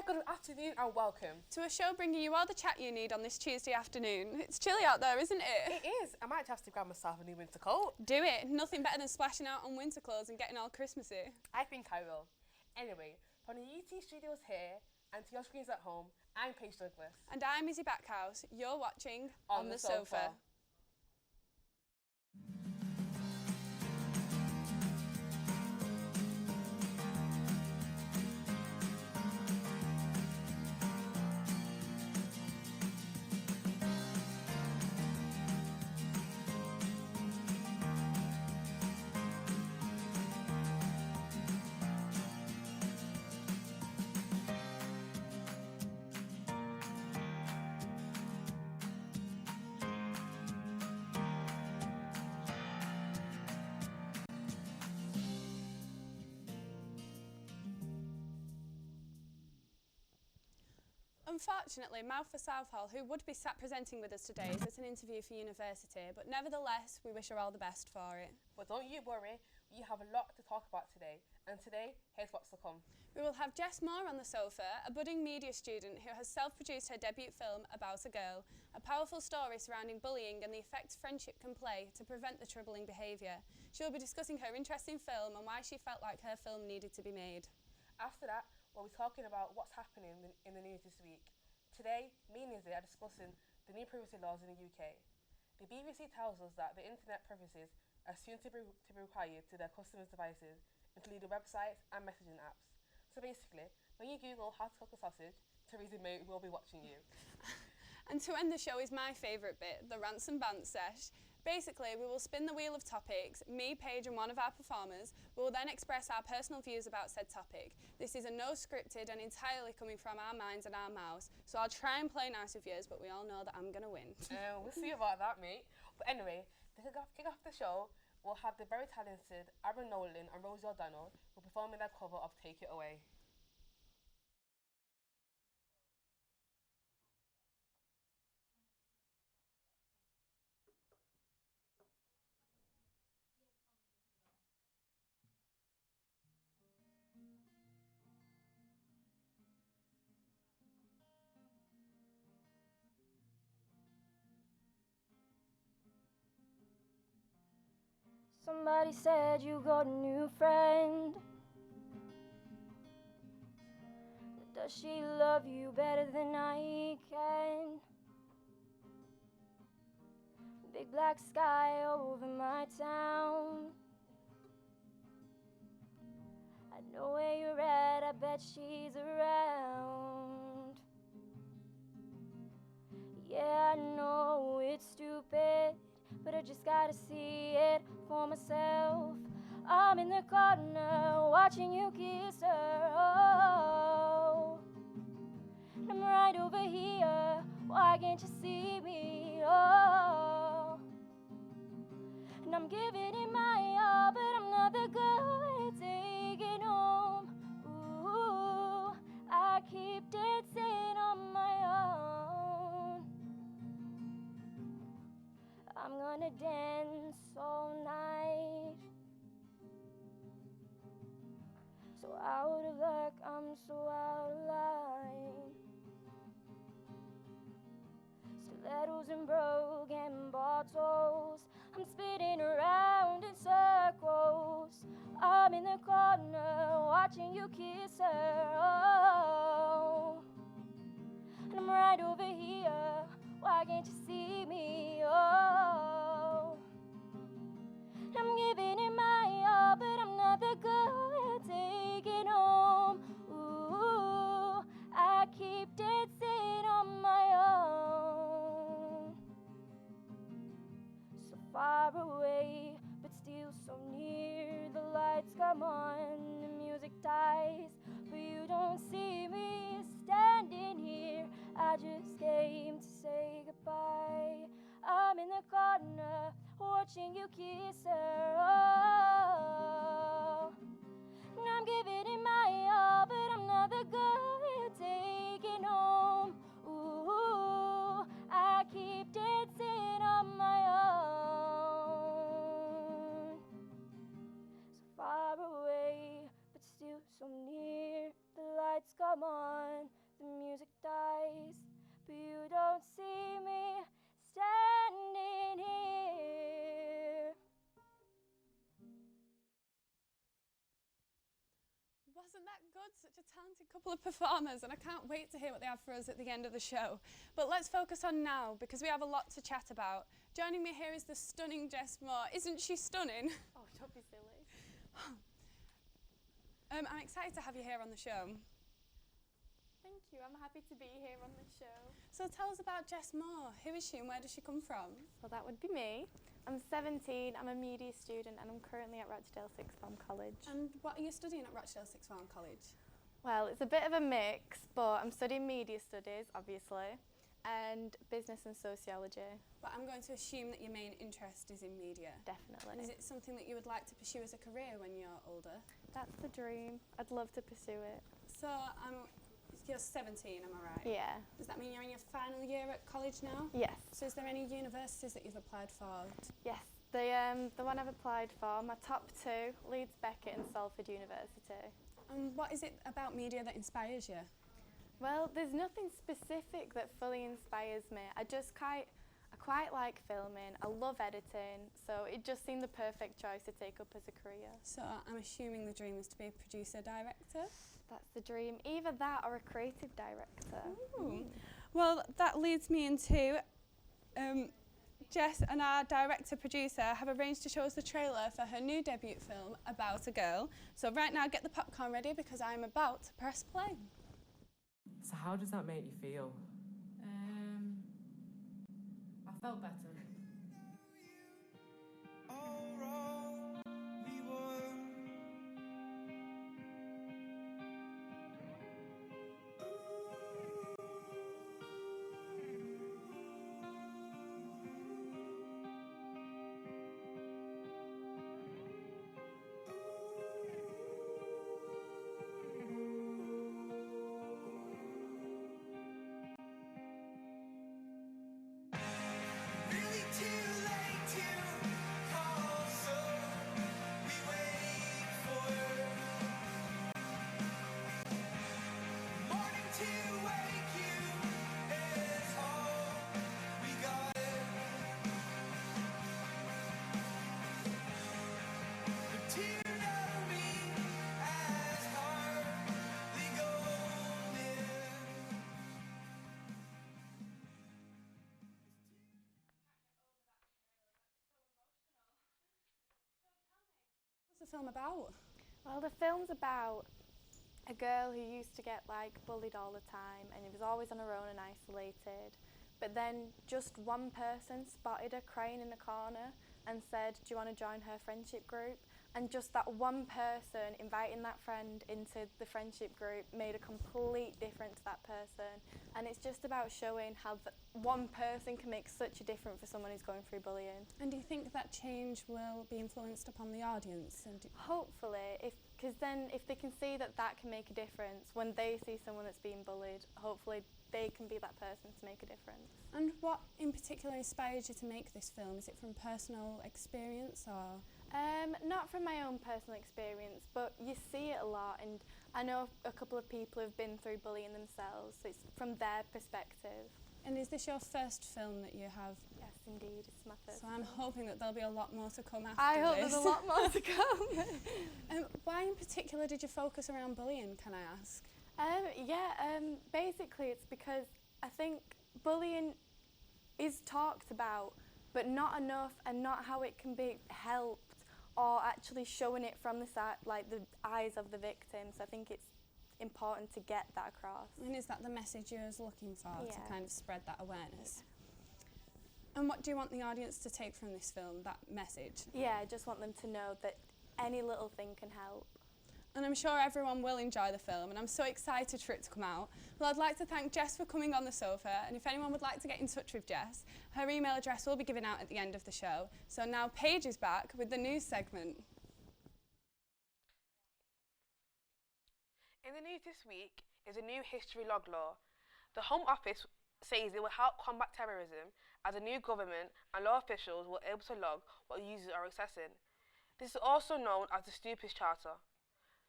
good afternoon and welcome to a show bringing you all the chat you need on this Tuesday afternoon. It's chilly out there, isn't it? It is. I might have to grab myself a new winter coat. Do it. Nothing better than splashing out on winter clothes and getting all Christmassy. I think I will. Anyway, from the UT studios here and to your screens at home, I'm Paige Douglas. And I'm Izzy Backhouse. You're watching On the Sofa. Unfortunately, Mouth for Southall, who would be sat presenting with us today, is at an interview for university, but nevertheless, we wish her all the best for it. But don't you worry, we have a lot to talk about today, and today, here's what's to come. We will have Jess Moore on the sofa, a budding media student who has self-produced her debut film, About a Girl, a powerful story surrounding bullying and the effects friendship can play to prevent the troubling behaviour. She will be discussing her interest in film and why she felt like her film needed to be made. After that, we'll be talking about what's happening in the news this week. Today, me and Izzy are discussing the new privacy laws in the UK. The BBC tells us that the internet privacies are soon to be required to their customers' devices, including websites and messaging apps. So basically, when you Google how to cook a sausage, Theresa May will be watching you. And to end the show is my favourite bit, the rants and bants sesh. Basically, we will spin the wheel of topics, me, Paige and one of our performers will then express our personal views about said topic. This is a no scripted and entirely coming from our minds and our mouths, so I'll try and play nice with yours, but we all know that I'm going to win. We'll see about that, mate. But anyway, to kick off the show, we'll have the very talented Aaron Nolan and Rosie O'Donnell who will perform in their cover of Take It Away. Somebody said you got a new friend. Does she love you better than I can? Big black sky over my town. I know where you're at, I bet she's around. Yeah, I know it's stupid, but I just gotta see it for myself. I'm in the corner watching you kiss her. Oh, and I'm right over here. Why can't you see me? Oh, and I'm giving it my all, but I'm not the good at taking home. Ooh, I keep dancing on my own. I'm gonna dance all night. So out of luck, I'm so out of line. Stilettos and broken bottles, I'm spinning around in circles. I'm in the corner watching you kiss her. Oh, and I'm right over here. Why can't you see me? Oh, I'm giving it my all, but I'm not the good at taking home. Ooh, I keep dancing on my own. So far away, but still so near. The lights come on, the music dies, but you don't see me standing here. I just came to say goodbye. I'm in the corner watching you kiss her. Oh, and I'm giving it my all, but I'm not the good at taking home. Ooh, I keep dancing on my own. So far away, but still so near. The lights come come on, the music dies, but you don't see me standing here. Wasn't that good? Such a talented couple of performers, and I can't wait to hear what they have for us at the end of the show. But let's focus on now, because we have a lot to chat about. Joining me here is the stunning Jess Moore. Isn't she stunning? Oh, don't be silly. I'm excited to have you here on the show. Thank you. I'm happy to be here on the show. So tell us about Jess Moore. Who is she and where does she come from? Well, that would be me. I'm 17, I'm a media student, and I'm currently at Rochdale Sixth Form College. And what are you studying at Rochdale Sixth Form College? Well, it's a bit of a mix, but I'm studying media studies, obviously, and business and sociology. But I'm going to assume that your main interest is in media. Definitely. And is it something that you would like to pursue as a career when you're older? That's the dream. I'd love to pursue it. So you're 17, am I right? Yeah. Does that mean you're in your final year at college now? Yes. So is there any universities that you've applied for? Yes. The one I've applied for, my top two, Leeds Beckett and Salford University. And what is it about media that inspires you? Well, there's nothing specific that fully inspires me. I quite like filming, I love editing, so it just seemed the perfect choice to take up as a career. So I'm assuming the dream is to be a producer-director? That's the dream, either that or a creative director. Ooh. Well, that leads me into Jess and our director-producer have arranged to show us the trailer for her new debut film, About a Girl. So right now, get the popcorn ready because I'm about to press play. So how does that make you feel? I felt better. What's the film about? Well, the film's about a girl who used to get bullied all the time and was always on her own and isolated. But then just one person spotted her crying in the corner and said, "Do you want to join her friendship group?" And just that one person inviting that friend into the friendship group made a complete difference to that person. And it's just about showing how one person can make such a difference for someone who's going through bullying. And do you think that change will be influenced upon the audience? Hopefully, because then if they can see that can make a difference, when they see someone that's being bullied, hopefully they can be that person to make a difference. And what in particular inspired you to make this film? Is it from personal experience or...? Not from my own personal experience, but you see it a lot, and I know a couple of people who've been through bullying themselves, so it's from their perspective. And is this your first film that you have? Yes, indeed, it's my first So I'm hoping that there'll be a lot more to come after I hope this. there's a lot more to come. Why in particular did you focus around bullying, can I ask? Basically it's because I think bullying is talked about, but not enough, and not how it can be helped or actually showing it from the side, the eyes of the victims. I think it's important to get that across. And is that the message you was looking for, Yeah. to kind of spread that awareness? Yeah. And what do you want the audience to take from this film, that message? Yeah, I just want them to know that any little thing can help. And I'm sure everyone will enjoy the film, and I'm so excited for it to come out. Well, I'd like to thank Jess for coming on the sofa, and if anyone would like to get in touch with Jess, her email address will be given out at the end of the show. So now Paige is back with the news segment. In the news this week is a new history log law. The Home Office says it will help combat terrorism, as the new government and law officials will be able to log what users are accessing. This is also known as the Stupid's Charter.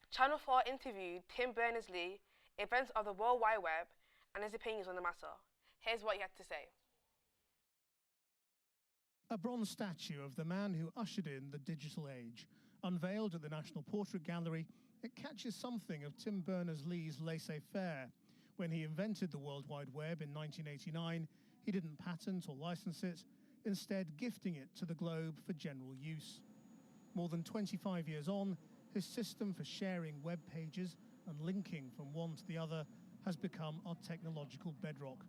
Channel 4 interviewed Tim Berners-Lee events of the World Wide Web, and his opinions on the matter. Here's what he had to say. A bronze statue of the man who ushered in the digital age, unveiled at the National Portrait Gallery, it catches something of Tim Berners-Lee's laissez-faire. When he invented the World Wide Web in 1989, he didn't patent or license it, instead gifting it to the globe for general use. More than 25 years on, his system for sharing web pages and linking from one to the other has become our technological bedrock.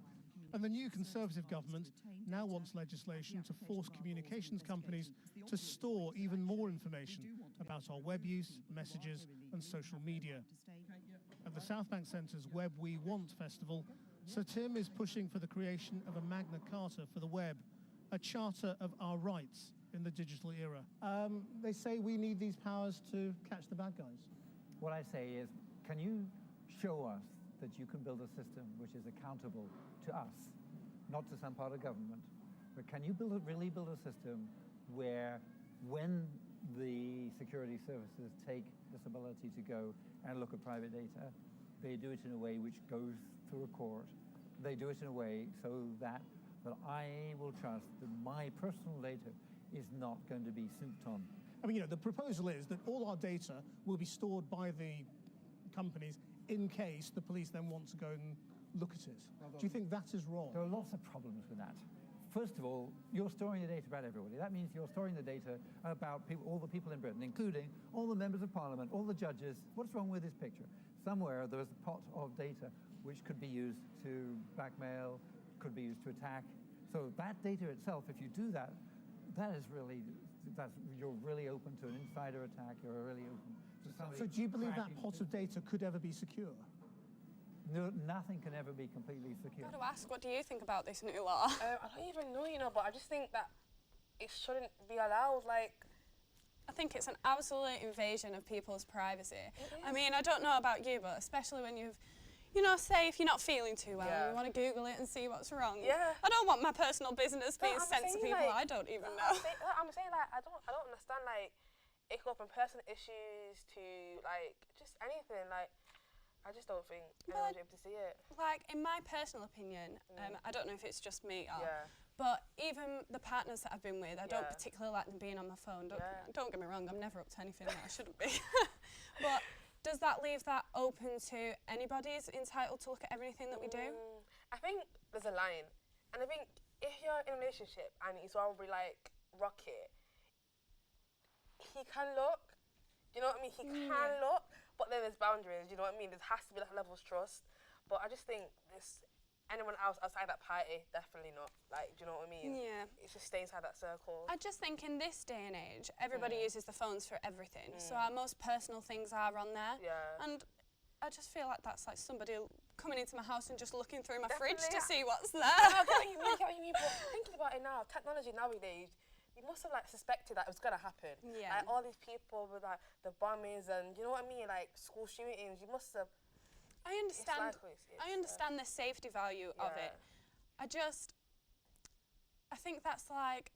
And the new Conservative government now wants legislation to force communications companies to store even more information about our web use, messages and social media. At the South Bank Centre's Web We Want festival, Sir Tim is pushing for the creation of a Magna Carta for the web, a charter of our rights in the digital era. They say we need these powers to catch the bad guys. What I say is, can you show us that you can build a system which is accountable to us, not to some part of government, but can you really build a system where when the security services take this ability to go and look at private data, they do it in a way which goes through a court, they do it in a way so that I will trust that my personal data is not going to be souped on. I mean, the proposal is that all our data will be stored by the companies in case the police then want to go and look at it. Do you think that is wrong? There are lots of problems with that. First of all, you're storing the data about everybody. That means you're storing the data about all the people in Britain, including all the members of Parliament, all the judges. What's wrong with this picture? Somewhere there is a pot of data which could be used to blackmail, could be used to attack. So that data itself, if you do that, you're really open to an insider attack. You're really open to somebody. So do you believe that pot of data could ever be secure? No, nothing can ever be completely secure. I've got to ask, what do you think about this new law? I don't even know, but I just think that it shouldn't be allowed. Like, I think it's an absolute invasion of people's privacy. I mean, I don't know about you, but especially when you've, say if you're not feeling too well, you want to Google it and see what's wrong. Yeah. I don't want my personal business being sent to people like, I don't even know. I'm saying like I don't understand like it could go from personal issues to like just anything like. I just don't think anyone's able to see it. Like, in my personal opinion, I don't know if it's just me, Yeah. but even the partners that I've been with, I don't particularly like them being on my phone. Don't get me wrong, I'm never up to anything that I shouldn't be. But does that leave that open to anybody is entitled to look at everything that we do? I think there's a line. And I think if you're in a relationship and it's already like rocket, he can look. Do you know what I mean? He can look. But then there's boundaries, you know what I mean? There has to be like a level of trust. But I just think anyone else outside that party, definitely not. Like, do you know what I mean? Yeah. It just stays inside that circle. I just think in this day and age, everybody uses the phones for everything. So our most personal things are on there. Yeah. And I just feel like that's like somebody coming into my house and just looking through my Definitely, fridge to see what's there. I get what you mean, but thinking about it now, technology nowadays, you must have like suspected that it was gonna happen. Yeah. Like all these people with like the bombings and you know what I mean, like school shootings. You must have. I understand. It's I understand the safety value of it. I think that's like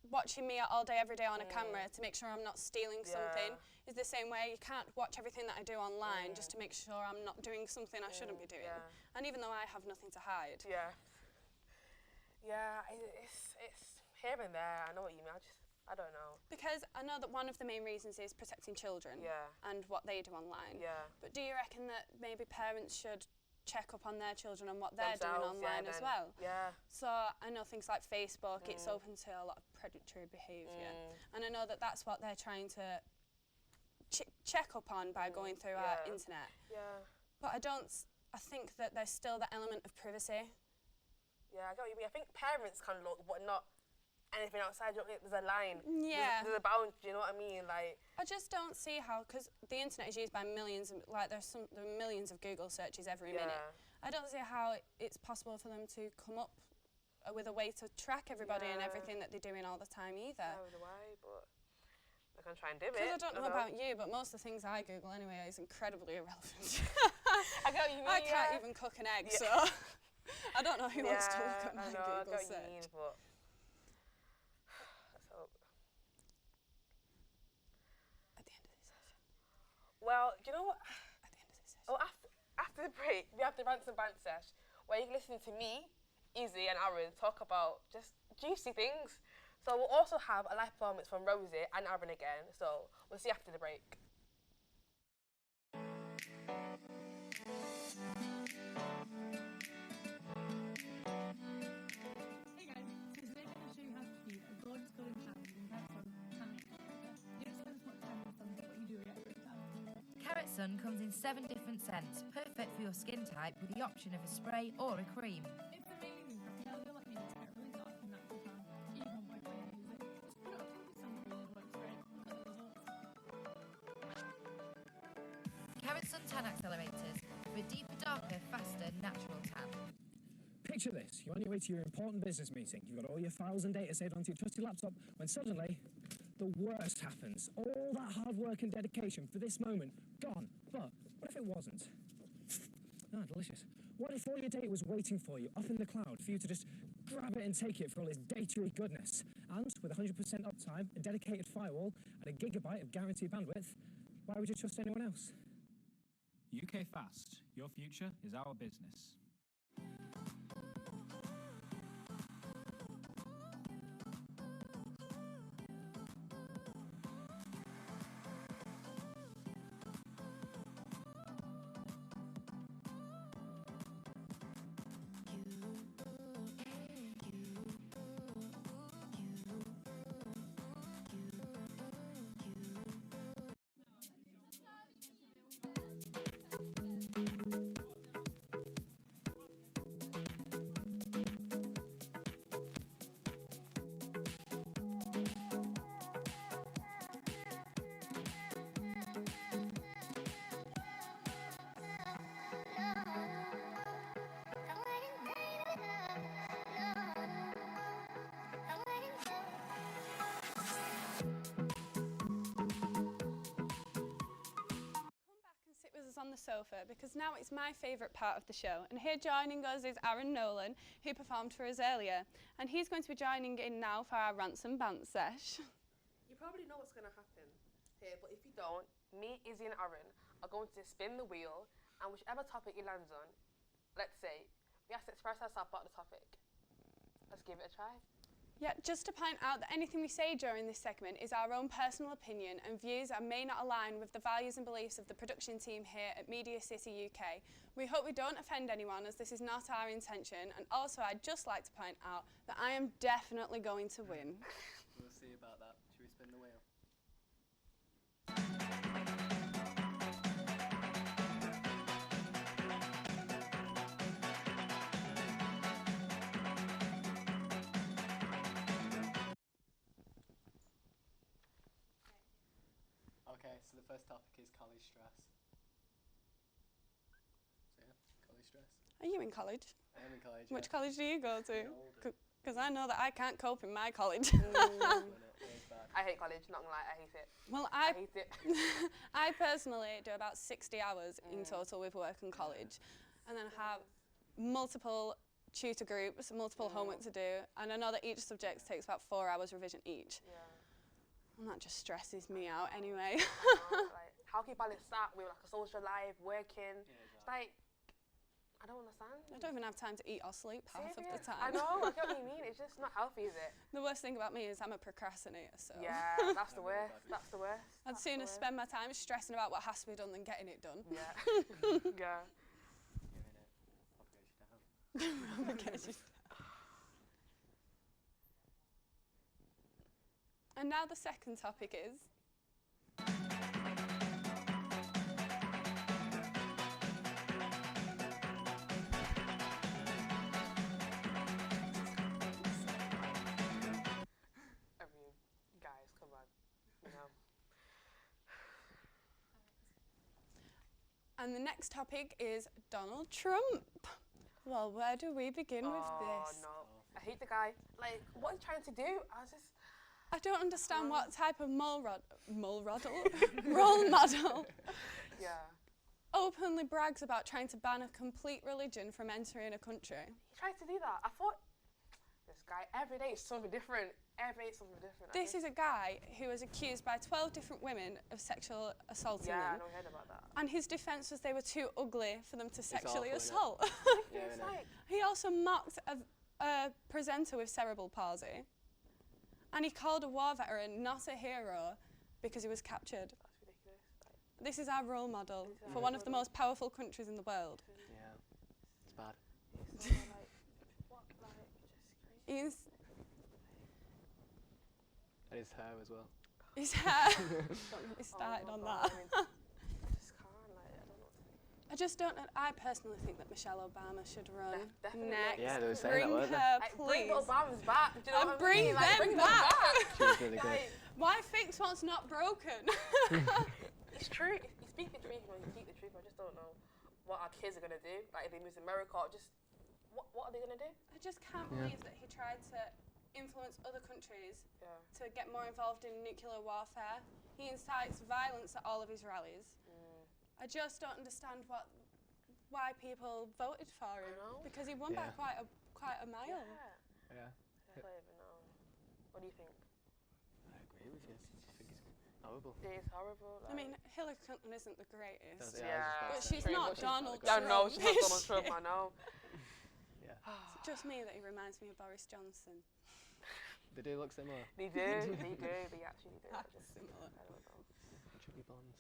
watching me all day, every day on a camera to make sure I'm not stealing something. Is the same way you can't watch everything that I do online just to make sure I'm not doing something I shouldn't be doing. And even though I have nothing to hide. Yeah. It's here and there. I know what you mean. I don't know. Because I know that one of the main reasons is protecting children and what they do online. Yeah. But do you reckon that maybe parents should check up on their children and what they're doing online as well? Yeah. So I know things like Facebook, it's open to a lot of predatory behaviour. And I know that that's what they're trying to check up on by going through our internet. Yeah. But I think that there's still that element of privacy. Yeah, I get what you mean. I think parents can look, but not anything outside. There's a line. Yeah. There's a boundary. You know what I mean? Like. I just don't see how, because the internet is used by millions. Like there are millions of Google searches every minute. I don't see how it's possible for them to come up with a way to track everybody and everything that they're doing all the time either. Neither way, but they can try and do it. Because I don't know about you, but most of the things I Google anyway is incredibly irrelevant. I get what you mean. I can't even cook an egg, so I don't know who wants to look at my Google I get search. what you mean, but let's hope. At the end of this session. Well, do you know what? At the end of this session. Oh, after after the break, we have the Rants and Bant sesh, where you can listen to me, Izzy and Aaron talk about just juicy things. So we'll also have a live performance from Rosie and Aaron again. So we'll see you after the break. Hey guys, so today I'm going to show you how to keep a gorgeous golden carrot in carrot sun tanning accelerator. You don't spend as much time in the sun, but you do get every time. Carrot Sun comes in 7 different scents, perfect for your skin type with the option of a spray or a cream. It's amazing for people who like me to get really dark and natural tan, even when I use it. Just put it on top of your sunscreen and it works great. Look at the results. Carrot Sun Tan Accelerators for a deeper, darker, faster, natural tan. Picture this, you're on your way to your important business meeting. You've got all your files and data saved onto your trusty laptop when suddenly the worst happens. All that hard work and dedication for this moment, gone. But what if it wasn't? Ah, delicious. What if all your data was waiting for you off in the cloud for you to just grab it and take it for all its data-y goodness? And with 100% uptime, a dedicated firewall, and a gigabyte of guaranteed bandwidth, why would you trust anyone else? UK Fast, your future is our business. On the sofa because now it's my favourite part of the show, and here joining us is Aaron Nolan, who performed for us earlier, and he's going to be joining in now for our Rants and Bant sesh. You probably know what's going to happen here, but if you don't, me, Izzy and Aaron are going to spin the wheel, and whichever topic it lands on, let's say, we have to express ourselves about the topic. Let's give it a try. Yeah, just to point out that anything we say during this segment is our own personal opinion and views that may not align with the values and beliefs of the production team here at Media City UK. We hope we don't offend anyone, as this is not our intention, and also I'd just like to point out that I am definitely going to win. We'll see about that. Should we spin the wheel? Okay, so the first topic is college stress. So yeah, college stress. Are you in college? I am in college. Which yeah. college do you go to? Holden. Because I know that I can't cope in my college. I hate college, not gonna lie, I hate it. Well, I hate it. I personally do about 60 hours in total with work and college, and then have multiple tutor groups, multiple homework to do, and I know that each subject takes about 4 hours revision each. Yeah. And that just stresses me out anyway. Like, how can you balance that with like a social life, working? Yeah, exactly. It's like, I don't understand. I don't even have time to eat or sleep half of the time. I know, I get what you mean. It's just not healthy, is it? The worst thing about me is I'm a procrastinator, so. Yeah, that's the worst. That's the worst. I'd sooner spend my time stressing about what has to be done than getting it done. Yeah. Yeah. You're in it. Propagation. And now the second topic is... Guys, come on. You know. And the next topic is Donald Trump. Well, where do we begin with this? No. I hate the guy. Like, what are you trying to do? I don't understand what type of role model Yeah. openly brags about trying to ban a complete religion from entering a country. He tried to do that. I thought, this guy. Every day it's something different. Every day it's something different. This is a guy who was accused by 12 different women of sexual assaulting Yeah, I them. don't heard about that. And his defence was they were too ugly for them to sexually awful, innit? assault. Yeah, It's innit? like, He also mocked a presenter with cerebral palsy. And he called a war veteran not a hero because he was captured. that's ridiculous. Like, This is our role model This is our for role one of the model. most powerful countries in the world. Yeah. It's bad. it's so, like, what, like, just crazy. He's, And his hair as well. his hair. Don't get me started Oh on my that. God, I mean, I just can't, like, I don't know what to think. I just don't know. I personally think that Michelle Obama should run Definitely. next. Yeah, they were saying bring that, weren't they? her, Like, please. bring the Obamas back. Do you know And what I bring mean? Like, them bring back. She was really good. Like, Why fix what's not broken? it's true. You speak the truth, man. You speak the truth. I just don't know what our kids are gonna do. Like, if they move to America, just what are they gonna do? I just can't believe that he tried to influence other countries Yeah. to get more involved in nuclear warfare. He incites violence at all of his rallies. I just don't understand why people voted for him, know. because he won by Yeah. quite a mile. Yeah. I don't even know. What do you think? I agree with you. I think it's horrible. It is horrible. I mean, Hillary Clinton isn't the greatest. Yeah, But that's she's true, not but Donald I Trump. know she's not is Donald Trump. she? I know. Yeah. It's just me that he reminds me of Boris Johnson. They do look similar. They do. They do. They actually do. I That's just- similar. I don't know. Chubby bonds.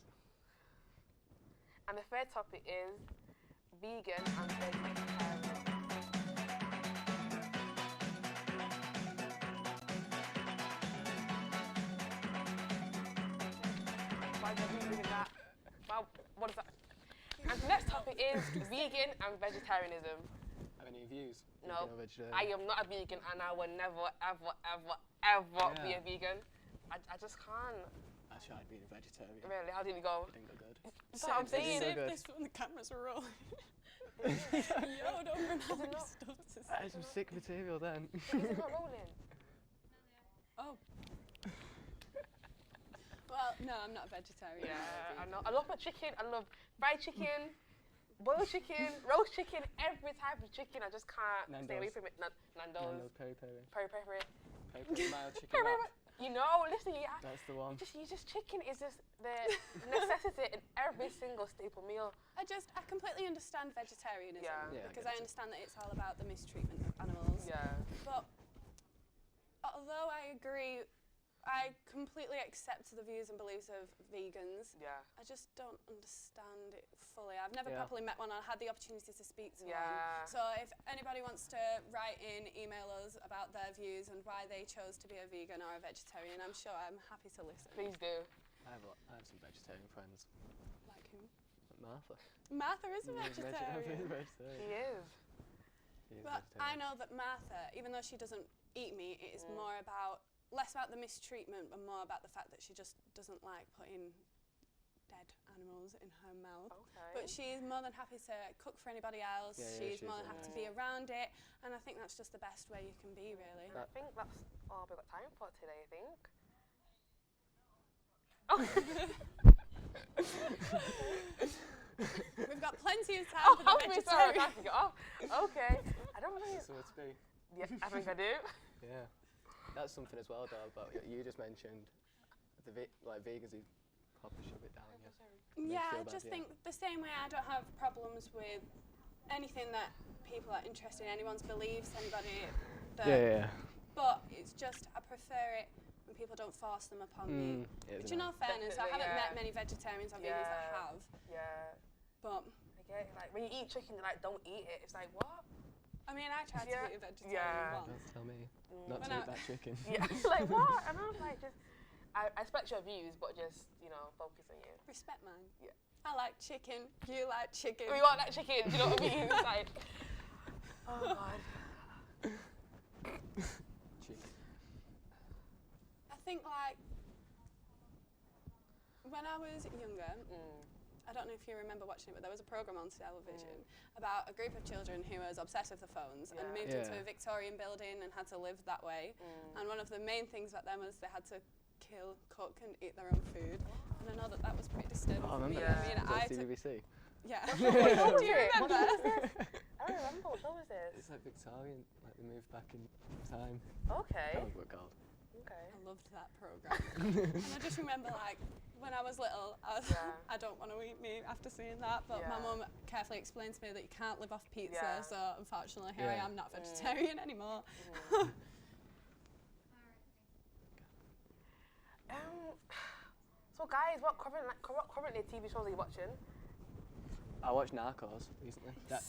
And the third topic is vegan and vegetarian. Why are we doing that? Wow, what is that? And the next topic is vegan and vegetarianism. Have any views? No, Vegan or vegetarian? I am not a vegan and I will never, ever, ever, ever be a Yeah. vegan. I just can't. I tried being a vegetarian. Really, how did it go? It didn't go good. That's what I'm saying. so Save good. this when the cameras are rolling. Yo, don't remember not? stuff to say. That is some sick material then. Is it not rolling? Oh. Well, no, I'm not a vegetarian. Yeah, I know. I love my chicken. I love fried chicken, boiled chicken, roast chicken, every type of chicken. I just can't stay away Nando's. from it. Nando's. Nando's peri peri. Peri peri. Peri peri mild chicken Peri wrap. peri. You know, listen, yeah. That's the one. Just chicken is just the necessity in every single staple meal. I completely understand vegetarianism Yeah. Yeah, I because get I it. understand that it's all about the mistreatment of animals. Yeah. But although I agree, I completely accept the views and beliefs of vegans. Yeah. I just don't understand it fully. I've never Yeah. properly met one. I had the opportunity to speak to Yeah. one. So if anybody wants to write in, email us about their views and why they chose to be a vegan or a vegetarian, I'm sure I'm happy to listen. Please do. I have some vegetarian friends. Like who? Like Martha. Martha is a She's vegetarian. vegetarian. He is. She is But vegetarian. I know that Martha, even though she doesn't eat meat, it is more about, less about the mistreatment and more about the fact that she just doesn't like putting dead animals in her mouth. Okay. But she's more than happy to cook for anybody else. Yeah, she's she's more than happy to be around it. And I think that's just the best way you can be, really. I think that's all we've got time for today, I think. We've got plenty of time Oh, for the I'm sorry, I vegetarian. have to get off. Okay. I don't really. So it's me. Yeah, I think I do. Yeah. That's something as well, though, about you just mentioned the vegans who probably shove it down. Yeah, I just think the same way I don't have problems with anything that people are interested in, anyone's beliefs, anybody that... Yeah. But it's just, I prefer it when people don't force them upon me. Which in all fairness, I haven't met many vegetarians or vegans that have. Yeah. But... I get it. Like, when you eat chicken, they're like, don't eat it. It's like, what? I mean, I tried to be a vegetarian once. Don't tell me not to eat that chicken. Yeah. Like, what? And I was like, just... I respect your views, but just, you know, focus on you. Respect mine. Yeah. I like chicken. You like chicken. We want that chicken. Do you know what I mean? It's like, oh God. Chicken. I think like when I was younger, I don't know if you remember watching it, but there was a program on television about a group of children who was obsessed with the phones and moved into a Victorian building and had to live that way. And one of the main things about them was they had to kill, cook and eat their own food. And I know that that was pretty disturbing. Oh, I remember for me. that. I mean, Is that CBBC? Yeah. What Do you remember? I don't remember. What was this? It's like Victorian, like they moved back in time. Okay. That was what called. Okay. I loved that programme. And I just remember, like, when I was little, I don't want to eat meat after seeing that, but my mum carefully explained to me that you can't live off pizza, so unfortunately here I am not vegetarian anymore. So guys, what currently TV shows are you watching? I watched Narcos recently. That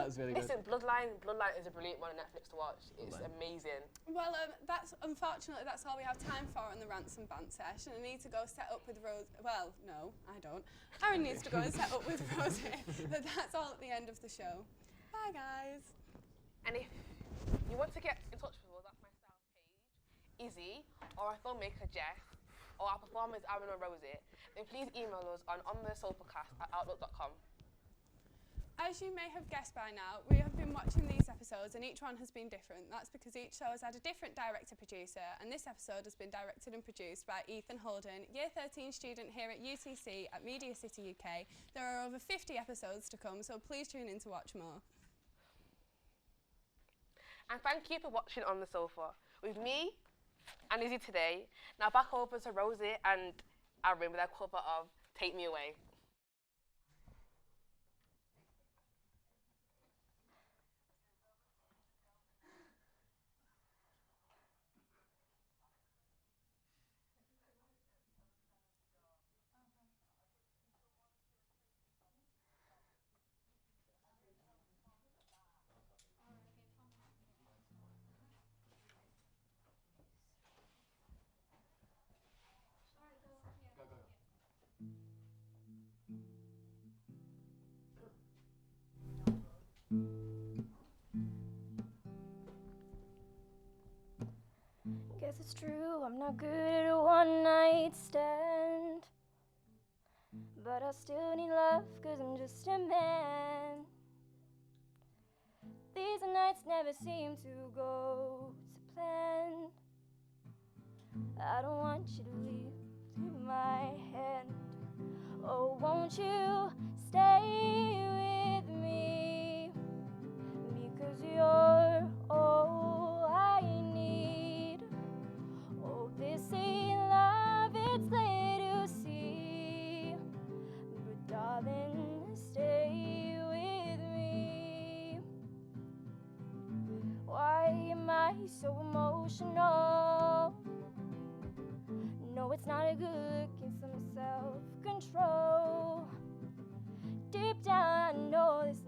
was really listen, good. Bloodline is a brilliant one on Netflix to watch. It's amazing. Well, that's unfortunately that's all we have time for on the rants and bant session. I need to go set up with Rose. Well, no, I don't. Aaron needs to go and set up with Rosie. But that's all at the end of the show. Bye, guys. And if you want to get in touch with us, that's myself, Paige, Izzy, or our filmmaker Jeff, or our performers Aaron or Rosie, then please email us on onthesofacast@outlook.com. As you may have guessed by now, we have been watching these episodes and each one has been different. That's because each show has had a different director-producer, and this episode has been directed and produced by Ethan Holden, Year 13 student here at UTC at Media City UK. There are over 50 episodes to come, so please tune in to watch more. And thank you for watching On the Sofa with me and Izzy today. Now back over to Rosie and Aaron with their cover of Take Me Away. Guess it's true, I'm not good at a one-night stand, but I still need love, cause I'm just a man. These nights never seem to go to plan. I don't want you to leave, take my hand. Oh, won't you stay with me, because you're all I need. Oh, this ain't love, it's clear to see, but darling, stay with me. Why am I so emotional? No, it's not a good look, it's some self-control. Deep down, I know this